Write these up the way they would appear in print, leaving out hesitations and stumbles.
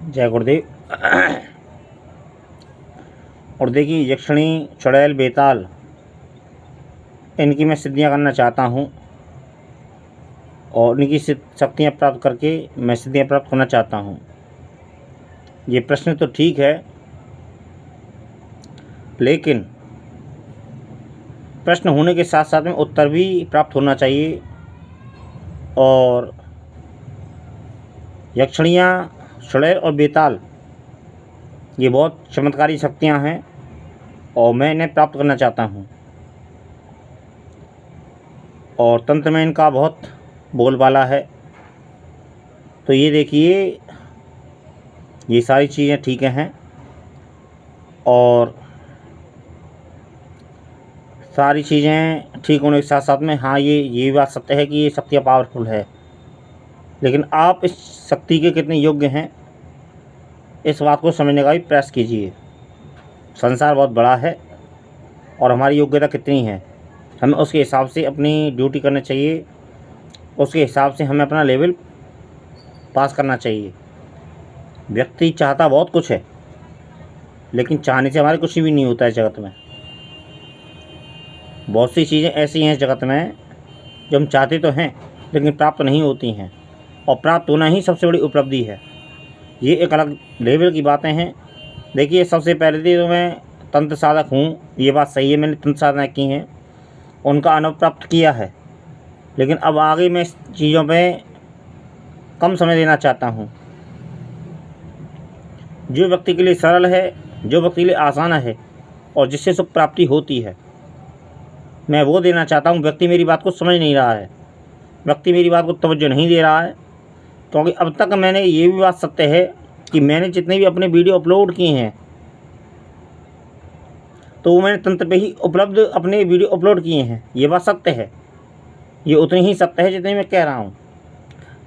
जय गुरुदेव। और देखिए, यक्षिणी, चुड़ैल, बेताल, इनकी मैं सिद्धियां करना चाहता हूँ और इनकी शक्तियाँ प्राप्त करके मैं सिद्धियाँ प्राप्त करना चाहता हूँ। ये प्रश्न तो ठीक है, लेकिन प्रश्न होने के साथ साथ में उत्तर भी प्राप्त होना चाहिए। और यक्षिणियाँ, चुड़ैल और बेताल ये बहुत चमत्कारी शक्तियाँ हैं और मैं इन्हें प्राप्त करना चाहता हूँ। और तंत्र में इनका बहुत बोलबाला है। तो ये देखिए, ये सारी चीज़ें ठीक हैं और सारी चीज़ें ठीक होने के साथ साथ में हाँ, ये बात सत्य है कि ये शक्तियाँ पावरफुल है, लेकिन आप इस शक्ति के कितने योग्य हैं इस बात को समझने का भी प्रयास कीजिए। संसार बहुत बड़ा है और हमारी योग्यता कितनी है, हमें उसके हिसाब से अपनी ड्यूटी करनी चाहिए। उसके हिसाब से हमें अपना लेवल पास करना चाहिए। व्यक्ति चाहता बहुत कुछ है, लेकिन चाहने से हमारे कुछ भी नहीं होता है जगत में। बहुत सी चीज़ें ऐसी हैं जगत में जो हम चाहते तो हैं लेकिन प्राप्त नहीं होती हैं, और प्राप्त होना ही सबसे बड़ी उपलब्धि है। ये एक अलग लेवल की बातें हैं। देखिए, सबसे पहले तो मैं तंत्र साधक हूँ, ये बात सही है, मैंने तंत्र साधना की हैं, उनका अनुभव प्राप्त किया है। लेकिन अब आगे मैं इस चीज़ों पे कम समय देना चाहता हूँ। जो व्यक्ति के लिए सरल है, जो व्यक्ति के लिए आसान है और जिससे सुख प्राप्ति होती है, मैं वो देना चाहता हूँ। व्यक्ति मेरी बात को समझ नहीं रहा है, व्यक्ति मेरी बात को तवज्जो नहीं दे रहा है, क्योंकि अब तक मैंने ये भी बात सत्य है कि मैंने जितने भी अपने वीडियो अपलोड किए हैं तो वो मैंने तंत्र पे ही उपलब्ध अपने वीडियो अपलोड किए हैं। ये बात सत्य है, ये उतनी ही सत्य है जितनी मैं कह रहा हूँ।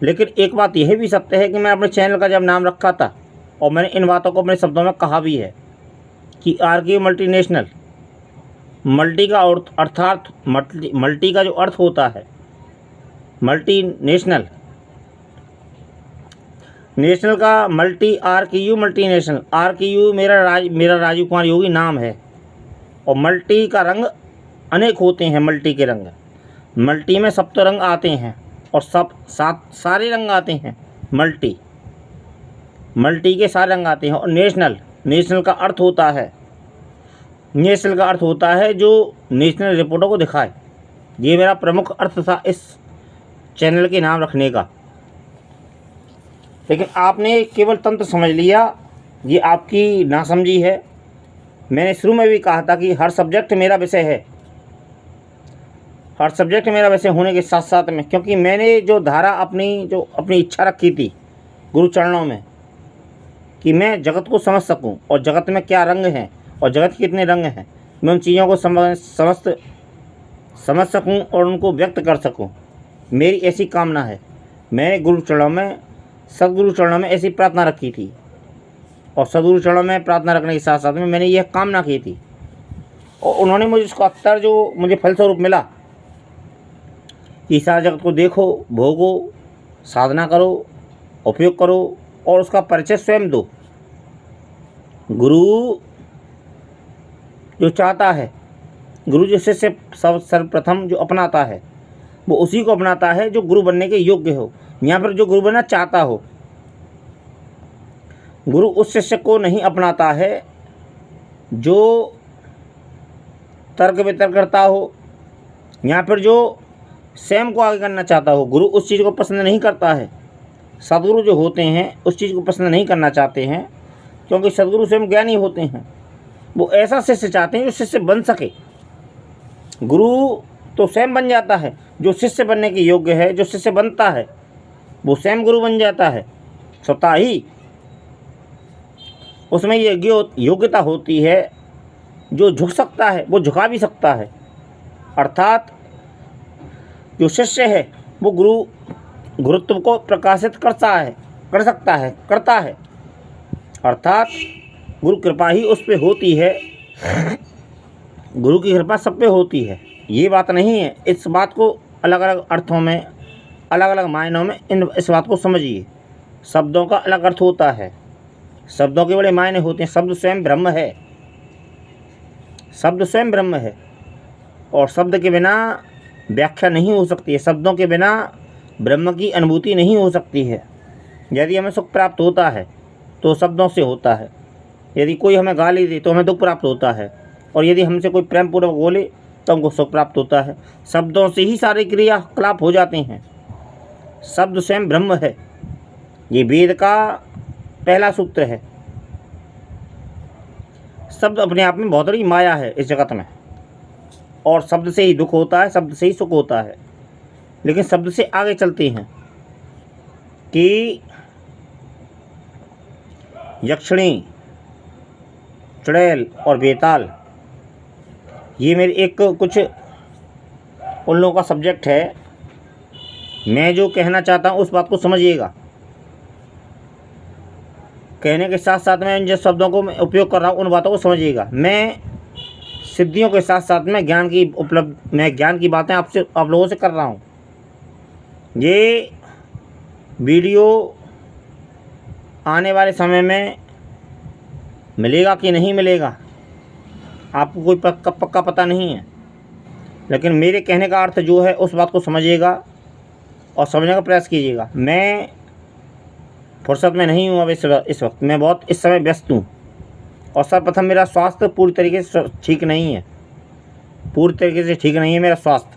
लेकिन एक बात यह भी सत्य है कि मैंने अपने चैनल का जब नाम रखा था और मैंने इन बातों को अपने शब्दों में कहा भी है कि आरके मल्टीनेशनल, मल्टी का अर्थात मल्टी का जो अर्थ होता है मल्टीनेशनल, नेशनल का मल्टी, RKU मल्टीनेशनल। RKU मेरा राजीव कुमार योगी नाम है और मल्टी का रंग अनेक होते हैं। मल्टी के रंग, मल्टी में सब तो रंग आते हैं और सब सारे रंग आते हैं। मल्टी के सारे रंग आते हैं। और नेशनल का अर्थ होता है, नेशनल का अर्थ होता है जो नेशनल रिपोर्टों को दिखाए। ये मेरा प्रमुख अर्थ था इस चैनल के नाम रखने का। लेकिन आपने केवल तंत्र समझ लिया, ये आपकी नासमझी है। मैंने शुरू में भी कहा था कि हर सब्जेक्ट मेरा विषय है, हर सब्जेक्ट मेरा विषय होने के साथ साथ में, क्योंकि मैंने जो धारा अपनी इच्छा रखी थी गुरु चरणों में कि मैं जगत को समझ सकूं और जगत में क्या रंग हैं और जगत के कितने रंग हैं, मैं उन चीज़ों को समझ सकूं और उनको व्यक्त कर सकूं, मेरी ऐसी कामना है। मैंने गुरु चरणों में, सदगुरु चरणों में ऐसी प्रार्थना रखी थी और सदगुरु चरणों में प्रार्थना रखने के साथ साथ में मैंने यह कामना की थी और उन्होंने मुझे उसका उत्तर जो मुझे फलस्वरूप मिला कि सारा जगत को देखो, भोगो, साधना करो, उपयोग करो और उसका परिचय स्वयं दो। गुरु जो चाहता है, गुरु जो शिष्य सर्वप्रथम जो अपनाता है वो उसी को अपनाता है जो गुरु बनने के योग्य हो, यहाँ पर जो गुरु बनना चाहता हो। गुरु उस शिष्य को नहीं अपनाता है जो तर्क वितर्क करता हो, यहाँ पर जो स्वयं को आगे करना चाहता हो। गुरु उस चीज़ को पसंद नहीं करता है। सदगुरु जो होते हैं उस चीज़ को पसंद नहीं करना चाहते हैं, क्योंकि सदगुरु स्वयं ज्ञानी होते हैं। वो ऐसा शिष्य चाहते हैं जो शिष्य बन सके। गुरु तो स्वयं बन जाता है, जो शिष्य बनने के योग्य है, जो शिष्य बनता है वो स्वयं गुरु बन जाता है स्वतः ही। उसमें ये योग्यता होती है, जो झुक सकता है वो झुका भी सकता है। अर्थात जो शिष्य है वो गुरुत्व को प्रकाशित करता है। अर्थात गुरु कृपा ही उस पर होती है, गुरु की कृपा सब पे होती है। ये बात नहीं है। इस बात को अलग अलग अर्थों में, अलग अलग मायनों में इस बात को समझिए। शब्दों का अलग अर्थ होता है, शब्दों के बड़े मायने होते हैं। शब्द स्वयं ब्रह्म है, शब्द स्वयं ब्रह्म है और शब्द के बिना व्याख्या नहीं हो सकती है। शब्दों के बिना ब्रह्म की अनुभूति नहीं हो सकती है। यदि हमें सुख प्राप्त होता है तो शब्दों से होता है, यदि कोई हमें गाली दे तो हमें दुख प्राप्त होता है, और यदि हमसे कोई प्रेम पूर्वक बोले तो हमको सुख प्राप्त होता है। शब्दों से ही सारे क्रियाकलाप हो जाते हैं। शब्द स्वयं ब्रह्म है, ये वेद का पहला सूत्र है। शब्द अपने आप में बहुत बड़ी माया है इस जगत में, और शब्द से ही दुख होता है, शब्द से ही सुख होता है। लेकिन शब्द से आगे चलते हैं कि यक्षिणी, चुड़ैल और बेताल, ये मेरे एक कुछ उन लोगों का सब्जेक्ट है। मैं जो कहना चाहता हूँ उस बात को समझिएगा। कहने के साथ साथ मैं जिन शब्दों को मैं उपयोग कर रहा हूँ उन बातों को समझिएगा। मैं सिद्धियों के साथ साथ में ज्ञान की बातें आप लोगों से कर रहा हूँ। ये वीडियो आने वाले समय में मिलेगा कि नहीं मिलेगा आपको कोई पक्का पता नहीं है, लेकिन मेरे कहने का अर्थ जो है उस बात को समझिएगा और समझने का प्रयास कीजिएगा। मैं फुर्सत में नहीं हूँ अब इस वक्त मैं बहुत इस समय व्यस्त हूँ, और सर्वप्रथम मेरा स्वास्थ्य पूरी तरीके से ठीक नहीं है, पूरी तरीके से ठीक नहीं है मेरा स्वास्थ्य।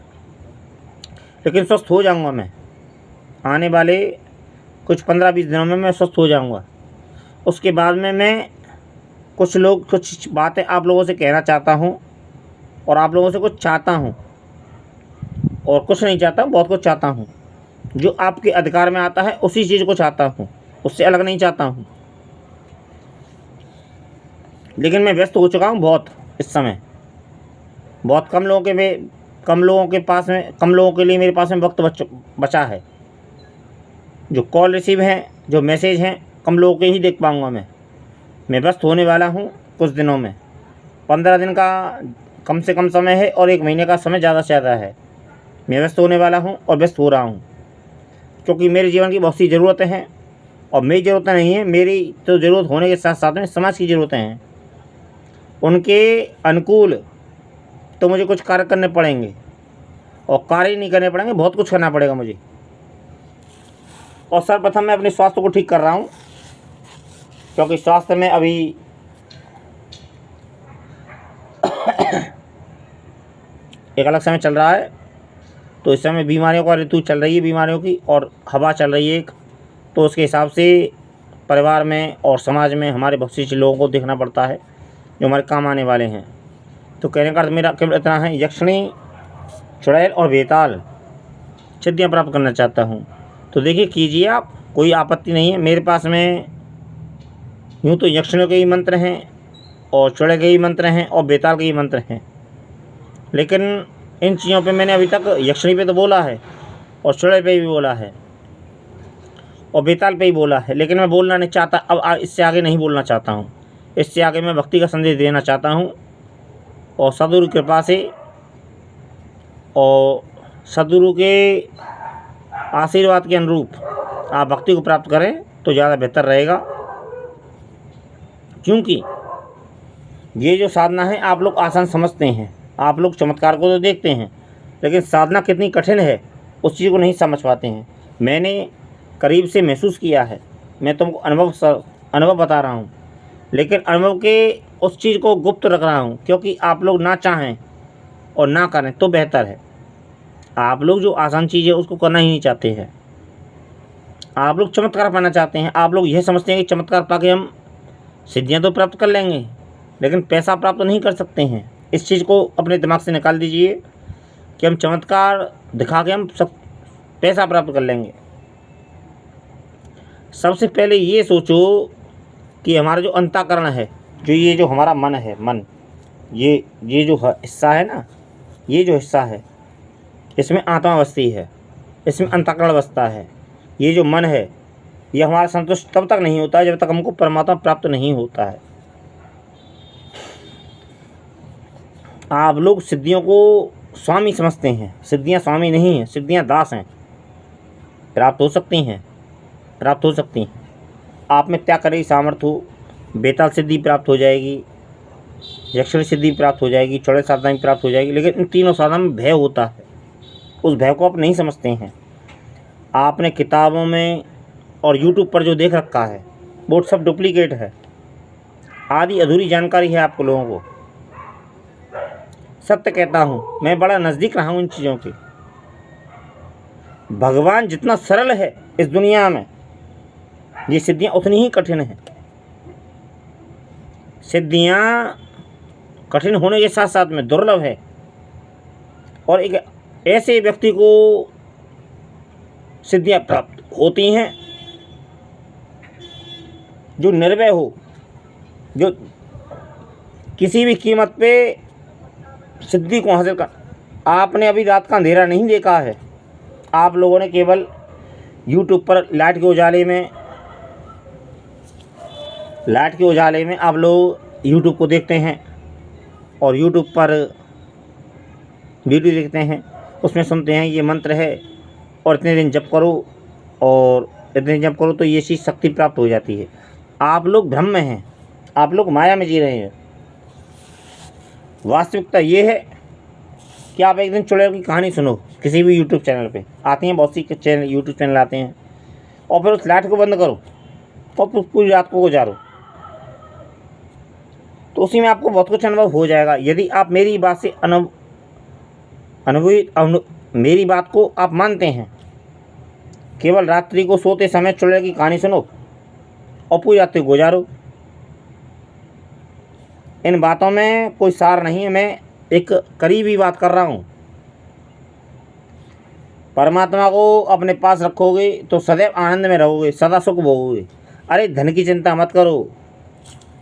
लेकिन स्वस्थ हो जाऊँगा मैं, आने वाले कुछ 15-20 दिनों में मैं स्वस्थ हो जाऊँगा। उसके बाद में मैं कुछ बातें आप लोगों से कहना चाहता हूँ, और आप लोगों से कुछ चाहता हूँ, और कुछ नहीं चाहता हूँ, बहुत कुछ चाहता हूँ। जो आपके अधिकार में आता है उसी चीज़ को चाहता हूँ, उससे अलग नहीं चाहता हूँ। लेकिन मैं व्यस्त हो चुका हूँ बहुत इस समय। बहुत कम लोगों के लिए मेरे पास में वक्त बचा है। जो कॉल रिसीव हैं, जो मैसेज हैं, कम लोगों के ही देख पाऊँगा मैं व्यस्त होने वाला हूँ कुछ दिनों में। 15 दिन का कम से कम समय है और 1 महीने का समय ज़्यादा से ज़्यादा है। मैं व्यस्त होने वाला हूँ और व्यस्त हो रहा हूँ, क्योंकि मेरे जीवन की बहुत सी ज़रूरतें हैं। और मेरी ज़रूरतें नहीं हैं, मेरी तो ज़रूरत होने के साथ साथ में समाज की ज़रूरतें हैं। उनके अनुकूल तो मुझे कुछ कार्य करने पड़ेंगे, और कार्य नहीं करने पड़ेंगे, बहुत कुछ करना पड़ेगा मुझे। और सर्वप्रथम मैं अपने स्वास्थ्य को ठीक कर रहा हूँ, क्योंकि स्वास्थ्य में अभी एक अलग समय चल रहा है। तो इस समय बीमारियों का ऋतु चल रही है, बीमारियों की, और हवा चल रही है एक। तो उसके हिसाब से परिवार में और समाज में हमारे बहुत से लोगों को देखना पड़ता है जो हमारे काम आने वाले हैं। तो कहने का अर्थ मेरा केवल इतना है, यक्षिणी, चुड़ैल और बेताल सिद्धियाँ प्राप्त करना चाहता हूँ। तो देखिए, कीजिए आप, कोई आपत्ति नहीं है। मेरे पास में यूँ तो यक्षिणियों के ही मंत्र हैं, और चुड़ैल के ही मंत्र हैं, और बेताल के ही मंत्र हैं। लेकिन इन चीज़ों पे मैंने अभी तक यक्षिणी पे तो बोला है, और चुड़ैल पे भी बोला है, और बेताल पे ही बोला है। लेकिन मैं बोलना नहीं चाहता अब, इससे आगे नहीं बोलना चाहता हूँ। इससे आगे मैं भक्ति का संदेश देना चाहता हूँ, और सद्गुरु की कृपा से और सद्गुरु के आशीर्वाद के अनुरूप आप भक्ति को प्राप्त करें तो ज़्यादा बेहतर रहेगा। क्योंकि ये जो साधना है आप लोग आसान समझते हैं, आप लोग चमत्कार को तो देखते हैं, लेकिन साधना कितनी कठिन है उस चीज़ को नहीं समझ पाते हैं। मैंने करीब से महसूस किया है, मैं तुमको अनुभव बता रहा हूँ, लेकिन अनुभव के उस चीज़ को गुप्त रख रहा हूँ, क्योंकि आप लोग ना चाहें और ना करें तो बेहतर है। आप लोग जो आसान चीज़ है उसको करना ही नहीं चाहते हैं। आप लोग चमत्कार पाना चाहते हैं। आप लोग यह समझते हैं कि चमत्कार पाके हम सिद्धियाँ तो प्राप्त कर लेंगे, लेकिन पैसा प्राप्त नहीं कर सकते हैं। इस चीज़ को अपने दिमाग से निकाल दीजिए कि हम चमत्कार दिखा के हम सब पैसा प्राप्त कर लेंगे। सबसे पहले ये सोचो कि हमारा जो अंतःकरण है, ये जो हमारा मन है, मन ये जो हिस्सा है ना, ये जो हिस्सा है, इसमें आत्मा बसती है, इसमें अंतःकरण बसता है। ये जो मन है ये हमारा संतुष्ट तब तक नहीं होता है जब तक हमको परमात्मा प्राप्त नहीं होता है। आप लोग सिद्धियों को स्वामी समझते हैं, सिद्धियां स्वामी नहीं हैं, सिद्धियां दास हैं। प्राप्त हो सकती हैं, प्राप्त हो सकती हैं। आप में त्याग करने की सामर्थ्य हो, बेताल सिद्धि प्राप्त हो जाएगी, यक्षिणी सिद्धि प्राप्त हो जाएगी, चौड़े साधना भी प्राप्त हो जाएगी। लेकिन इन तीनों साधना में भय होता है, उस भय को आप नहीं समझते हैं। आपने किताबों में और यूट्यूब पर जो देख रखा है वो सब डुप्लीकेट है, आधी अधूरी जानकारी है आपको लोगों को। सत्य कहता हूँ, मैं बड़ा नज़दीक रहा हूँ इन चीज़ों के। भगवान जितना सरल है इस दुनिया में, ये सिद्धियाँ उतनी ही कठिन हैं। सिद्धियाँ कठिन होने के साथ साथ में दुर्लभ है, और एक ऐसे व्यक्ति को सिद्धियाँ प्राप्त होती हैं जो निर्भय हो, जो किसी भी कीमत पे सिद्धि को हासिल कर। आपने अभी रात का अंधेरा नहीं देखा है, आप लोगों ने केवल यूट्यूब पर लाइट के उजाले में आप लोग यूट्यूब को देखते हैं और यूट्यूब पर वीडियो देखते हैं, उसमें सुनते हैं ये मंत्र है और इतने दिन जप करो और इतने दिन जप करो तो ये चीज़ शक्ति प्राप्त हो जाती है। आप लोग भ्रम में हैं, आप लोग माया में जी रहे हैं। वास्तविकता ये है कि आप एक दिन चुड़ैल की कहानी सुनो, किसी भी यूट्यूब चैनल पे आती हैं, बहुत सी यूट्यूब चैनल आते हैं, और फिर उस लाइट को बंद करो और पूरी रात को गुजारो, तो उसी में आपको बहुत कुछ अनुभव हो जाएगा। यदि आप मेरी बात से मेरी बात को आप मानते हैं, केवल रात्रि को सोते समय चुड़ैल की कहानी सुनो और पूरी रात्रि गुजारो। इन बातों में कोई सार नहीं है, मैं एक करीबी बात कर रहा हूँ। परमात्मा को अपने पास रखोगे तो सदैव आनंद में रहोगे, सदा सुख भोगोगे। अरे धन की चिंता मत करो,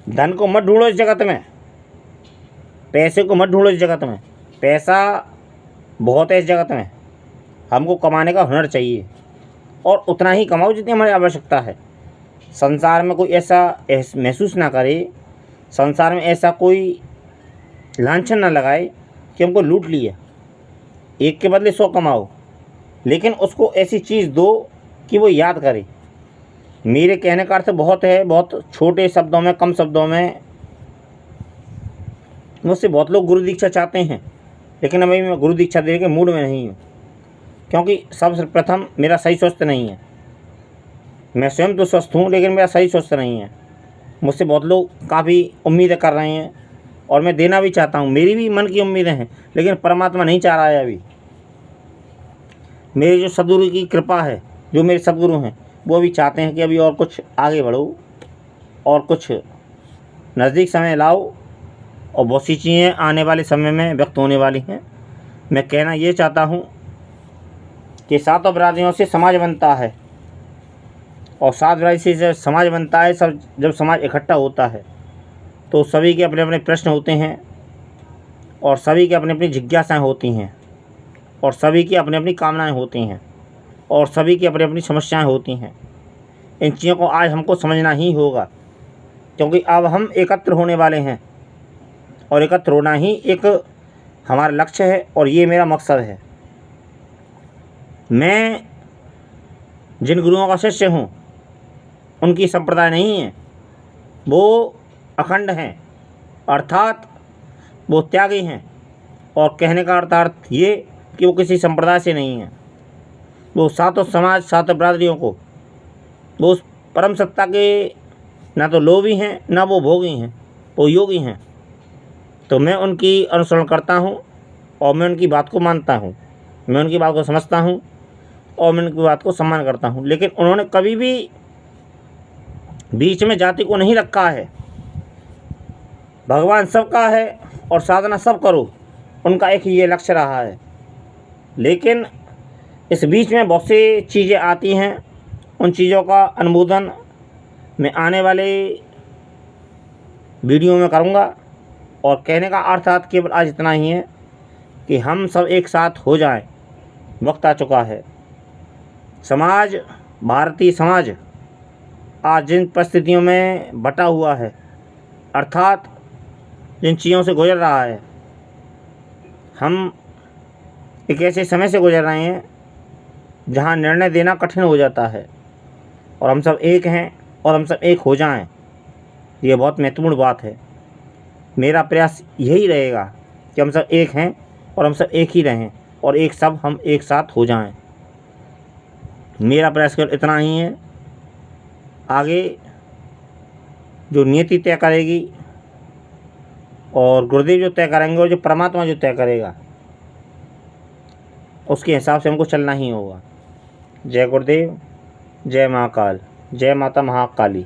धन को मत ढूंढो इस जगत में, पैसे को मत ढूंढो इस जगत में। पैसा बहुत है इस जगत में, हमको कमाने का हुनर चाहिए और उतना ही कमाओ जितनी हमारी आवश्यकता है। संसार में कोई ऐसा महसूस ना करे, संसार में ऐसा कोई लांछन ना लगाए कि हमको लूट लिया। एक के बदले 100 कमाओ, लेकिन उसको ऐसी चीज़ दो कि वो याद करे। मेरे कहने का अर्थ बहुत है, बहुत छोटे शब्दों में, कम शब्दों में। मुझसे बहुत लोग गुरु दीक्षा चाहते हैं, लेकिन अभी मैं गुरु दीक्षा देने के मूड में नहीं हूँ, क्योंकि सर्वप्रथम मेरा सही स्वस्थ नहीं है। मैं स्वयं तो स्वस्थ हूँ, लेकिन मेरा सही स्वस्थ नहीं है। मुझसे बहुत लोग काफ़ी उम्मीदें कर रहे हैं और मैं देना भी चाहता हूँ, मेरी भी मन की उम्मीदें हैं, लेकिन परमात्मा नहीं चाह रहा है। अभी मेरे जो सदगुरु की कृपा है, जो मेरे सदगुरु हैं, वो भी चाहते हैं कि अभी और कुछ आगे बढ़ो और कुछ नज़दीक समय लाओ, और बहुत सी चीज़ें आने वाले समय में व्यक्त होने वाली हैं। मैं कहना ये चाहता हूँ कि 7 अपराधियों से समाज बनता है, और 7 अपराधी से जब समाज बनता है, सब जब समाज इकट्ठा होता है तो सभी के अपने अपने प्रश्न होते हैं, और सभी की अपनी अपनी जिज्ञासाएँ होती हैं, और सभी की अपनी अपनी कामनाएँ होती हैं, और सभी की अपनी अपनी समस्याएं होती हैं। इन चीज़ों को आज हमको समझना ही होगा, क्योंकि अब हम एकत्र होने वाले हैं, और एकत्र होना ही एक हमारा लक्ष्य है, और ये मेरा मकसद है। मैं जिन गुरुओं का शिष्य हूँ उनकी संप्रदाय नहीं है, वो अखंड हैं, अर्थात वो त्यागी हैं। और कहने का अर्थ ये कि वो किसी संप्रदाय से नहीं है। वो 7 समाज, 7 बरादरियों को, वो उस परम सत्ता के ना तो लोभी हैं, ना वो भोगी हैं, वो योगी हैं। तो मैं उनकी अनुसरण करता हूँ और मैं उनकी बात को मानता हूँ, मैं उनकी बात को समझता हूँ और मैं उनकी बात को सम्मान करता हूँ। लेकिन उन्होंने कभी भी बीच में जाति को नहीं रखा है। भगवान सबका है और साधना सब करो, उनका एक ही ये लक्ष्य रहा है। लेकिन इस बीच में बहुत सी चीज़ें आती हैं, उन चीज़ों का अनुमोदन मैं आने वाले वीडियो में करूँगा। और कहने का अर्थात केवल आज इतना ही है कि हम सब एक साथ हो जाएं, वक्त आ चुका है। समाज, भारतीय समाज आज जिन परिस्थितियों में बटा हुआ है, अर्थात जिन चीज़ों से गुजर रहा है, हम एक ऐसे समय से गुजर रहे हैं जहां निर्णय देना कठिन हो जाता है। और हम सब एक हैं, और हम सब एक हो जाएं, ये बहुत महत्वपूर्ण बात है। मेरा प्रयास यही रहेगा कि हम सब एक हैं और हम सब एक ही रहें और एक सब हम एक साथ हो जाएं। मेरा प्रयास केवल इतना ही है। आगे जो नियति तय करेगी और गुरुदेव जो तय करेंगे और जो परमात्मा जो तय करेगा उसके हिसाब से हमको चलना ही होगा। जय गुरुदेव, जय महाकाल, जय माता महाकाली।